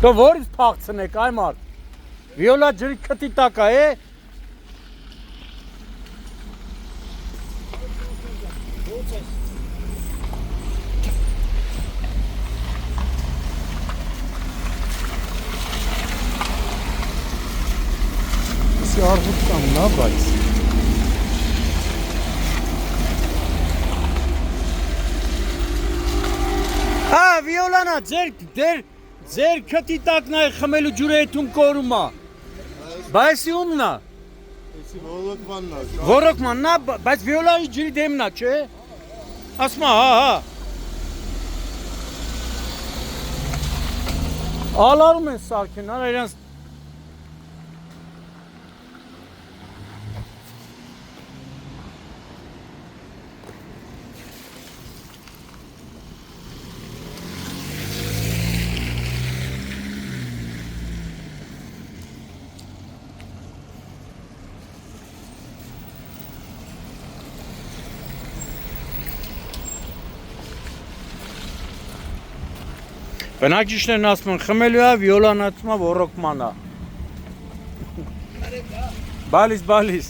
Դու որից փախցնեք այ մարդ։ Վիոլա ջրի քթի տակա է։ Արվում կամ նա բայց Վիոլանա ձեր քթի տակն է խմելու ջուրը եթում կորում է Բայսի ումն է Ռոռոկմանն է բայց Վիոլայի ջրի դեմն է չէ ասма հա Ալարում են սարքեն արա իրանց Բնակիչներն ասում են խմելու է, Վիոլան ասում է ռոռոկման է։ Բալիս։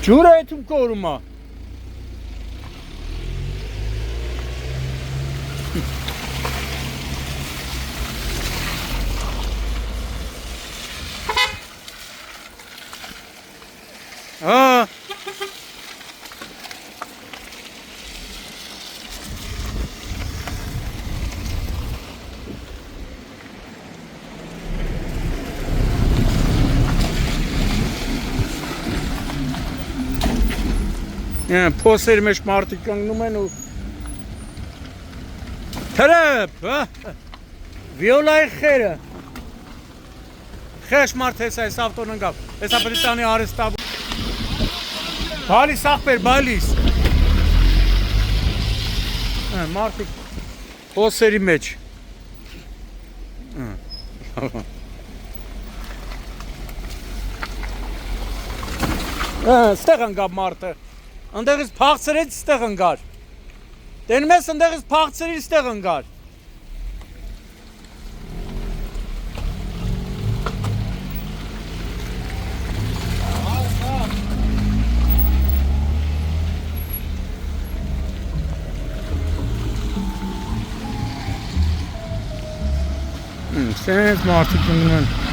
Ջուրը եթում կորում է։ Փոսերի մեջ մարդիկ կանգնում են ու Թրեպ, Վիոլայի խերը Խեշ մարդ հեսա այս ավտոն ընկավ Հեսա պետք տանի արեստավ Բալիս աղբեր, բալիս Մարդիկ Փոսերի մեջ Ստեղ ընկավ մարդը Ընդեղից փախցրեց ստեղ ընկար Տենում ես ընդեղից փախցրից ստեղ ընկար Սենց մարդիկ ընկնում են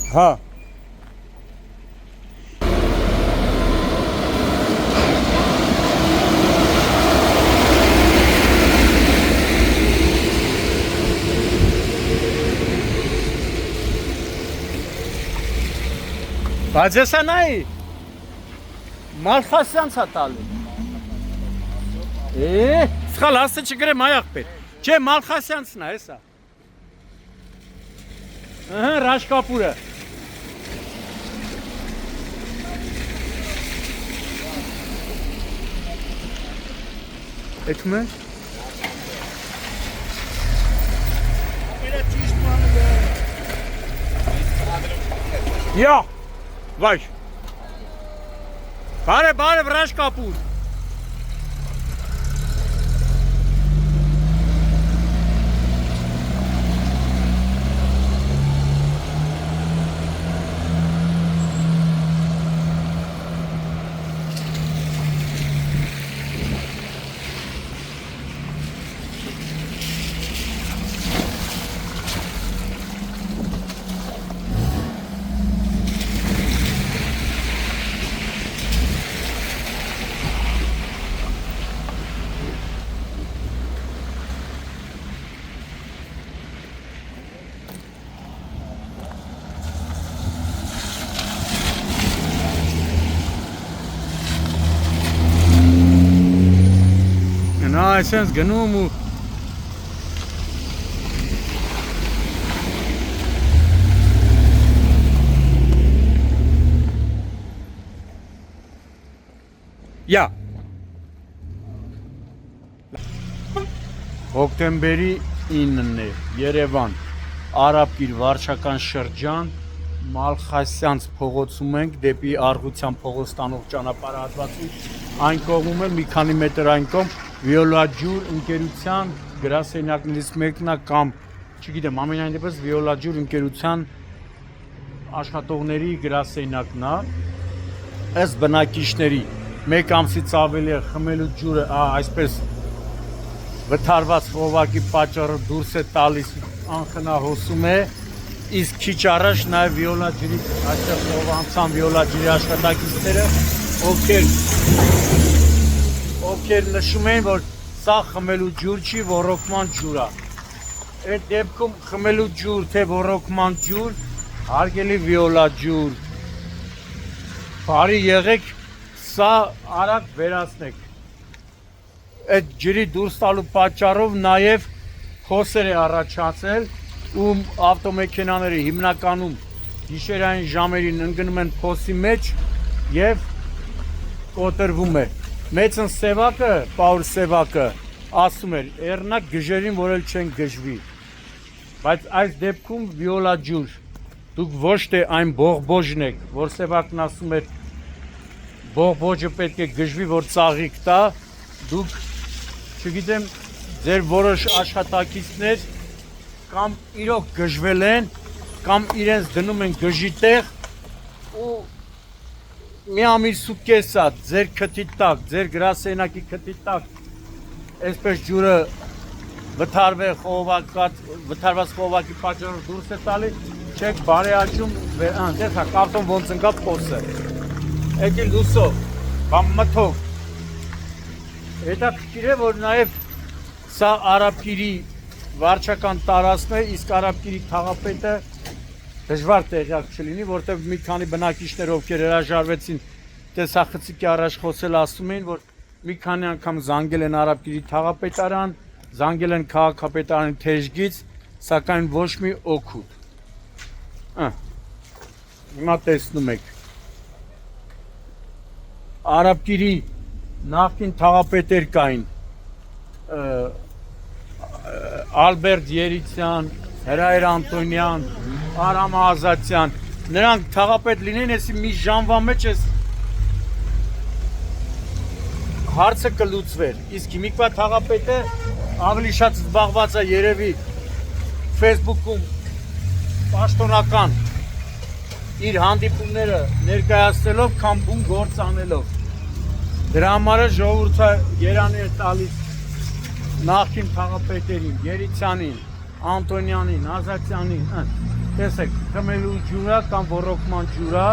Հա Բայց եսա նայի Մալխասյանց է տալի Սխալ ասը չգրեմ այ աղբեր Չէ Մալխասյանցն է եսա Ռաշկապուրը Էթում է Յա Վայ Բարև Ռաշկապուր այսպես գնում ու Յա Հոկտեմբերի 9-ն է Երևան Արաբկիր վարչական շրջան Մալխասյանց փողոցում ենք դեպի Արգության փողոց տանող ճանապարհատվածում այն կողմում է մի քանի մետր այն կողմ Վիոլաջուր ընկերության գրասենյակներից մեկն է կամ չգիտեմ ամենայն դեպս Վիոլաջուր ընկերության աշխատողների գրասենյակն է ըստ բնակիչների մեկ ամսից ավելի է խմելու ջուրը այսպես վթարված խողովակի պատճառով դուրս է տալիս անխնահոսում է իսկ քիչ առաջ նաև Վիոլաջուրի այստեղ խողովանցան Վիոլաջուրի աշխատակիցները ովքեր նշում են որ սա խմելու ջուր չի ոռոգման ջուր է այդ դեպքում խմելու ջուր թե ոռոգման ջուր հարգելի Վիոլաջուր բարի եղեք սա արագ վերացնեք այդ ջրի դուրս տալու պատճառով նաև փոսեր է առաջացել ու ավտոմեքենաները հիմնականում գիշերային ժամերին ընկնում են փոսի մեջ եւ կոտրվում է մեծն սևակը Պաուլ Սևակը ասում էր երնակ գժերին որ էլ չեն գժվի բայց այս դեպքում Վիոլաջուր դուք ոչ թե այն բողբոջն եք որ Սևակն ասում էր բողբոջը պետք է գժվի որ ծաղիկ տա դուք չգիտեմ ձեր որոշ աշխատակիցներ կամ իրոք գժվել են կամ իրենց դնում են գժի տեղ ու մի ամիս ու կես է ձեր քթի տակ ձեր գրասենյակի քթի տակ այսպես ջուրը վթարված խողովակի պատճառով դուրս է տալի չեք բարեաճում դեսա կարտոն ոնց ընկա փոսը եկել լուսով կամ մթով հետաքրքիր է որ նաև սա Արաբկիրի վարչական տարածքն է իսկ Արաբկիրի քաղաքապետը դժվար տեղյակ չլինի որտեղ մի քանի բնակիչներ ովքեր հրաժարվեցին տեսախցիկի առաջ խոսել ասում էին որ մի քանի անգամ զանգել են Արաբկիրի քաղաքապետարան զանգել են քաղաքապետարանի թեժգից սակայն ոչ մի օգուտ հիմա տեսնում եք Արաբկիրի նախկին թաղապետեր կային Ալբերտ Երիցյան, Հրայր Անտոնյան, Արամ Ազատյան նրանք թաղապետ լինեն էսի մի ժամվա մեջ էս հարցը կլուծվեր իսկ հիմիկվա թաղապետը ավելի շատ զբաղված է երևի Facebook-ում պաշտոնական իր հանդիպումները ներկայացնելով կամ բուն գործ անելով դրա համար է ժողովուրդը երանի է տալիս նախկին թաղապետերին, Երիցյանին, Անտոնյանին, Ազատյանին տեսեք, խմելու ջուրա կամ ոռոգման ջուրա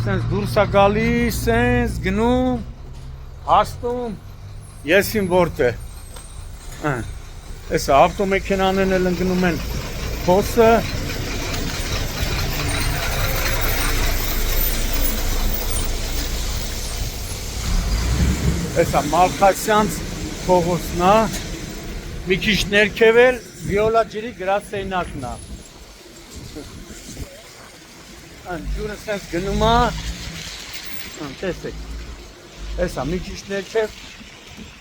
սենց դուրս է գալիս, սենց գնում հասնում եսին որտեղ Էսա ավտոմեքենաներն էլ ընկնում են փոսը Էսա Մալխասյանց փողոցն է մի քիչ ներքև էլ Վիոլաջուրի գրասենյակն է ջուրը սենց գնում է տեսեք Էսա մի քիչ ներքև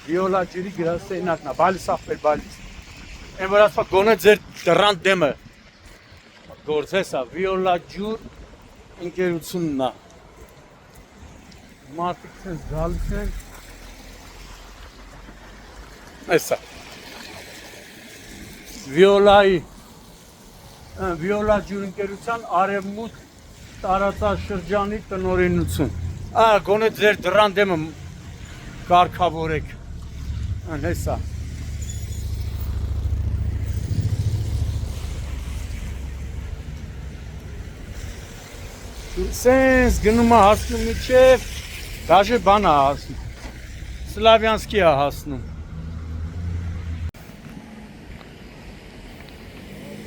Վիոլաջուրի գրասենյակն է բալիս ախպեր բալիս Են որ ասպա գոնե ձեր դռան դեմը գործ էսա Վիոլաջուր ընկերությունն է մարդիկ սենց գալիս են Էսա Վիոլաջուր ընկերության արևմուտք տարածաշրջանի տնօրենություն գոնե ձեր դռան դեմը կարգավորեք հեսա սենց գնում է հասնում միջև դաժե բան է հասնում Սլավյանսկի է հասնում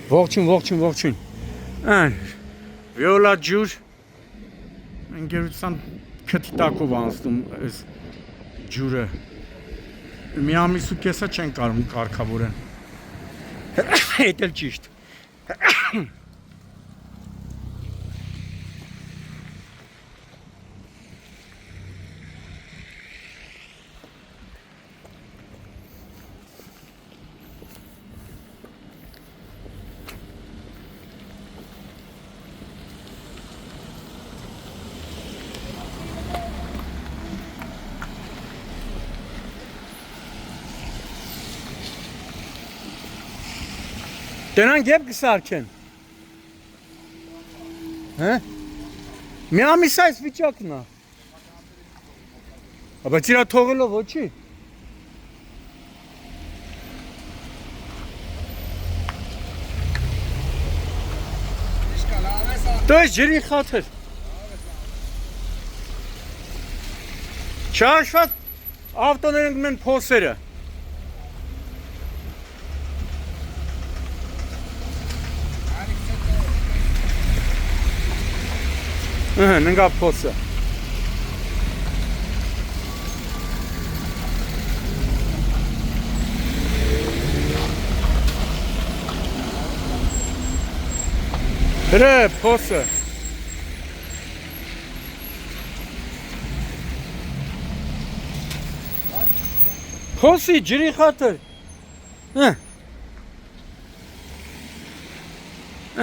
Ողջույն Վիոլաջուր ընկերության քթի տակով անցնում այս ջուրը մի ամիս ու կեսա չեն կարող կարգավորեն։ Էդ էլ ճիշտ։ Դրանք եվ կսարքեն։ Հե? Մի ամիս այս վիճակն է։ Բայց իրա թողելով ոչի։ Դու ես ջրի խաթր։ Չհաշված ավտոներն մեն փոսերը։ Ննգա փոսը։ Հրե փոսը։ Փոսի ջրի խաթր։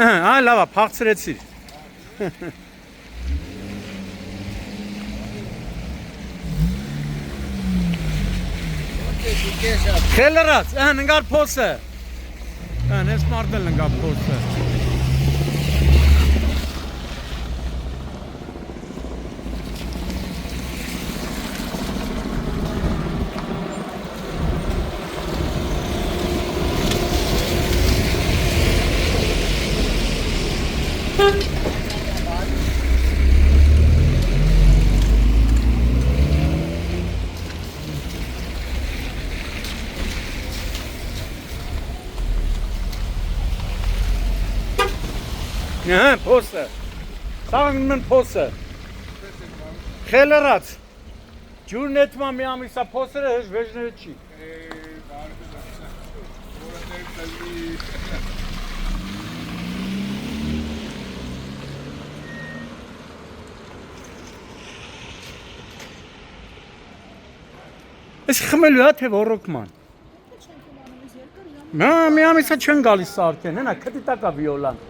Այ լավա, փախցրեցիր։ Խելրած, նգար փոսը։ Ես մարդել նգար փոսը։ Փոսը, սաղն մն փոսը, խելրած, ջուրն էտմա մի ամիսա փոսերը հեշ վեժները չի։ Ես խմելու հա թե որոքման։ Մի ամիսա չեն գալիս սարքեն, հենա կտի տակա վիոլան։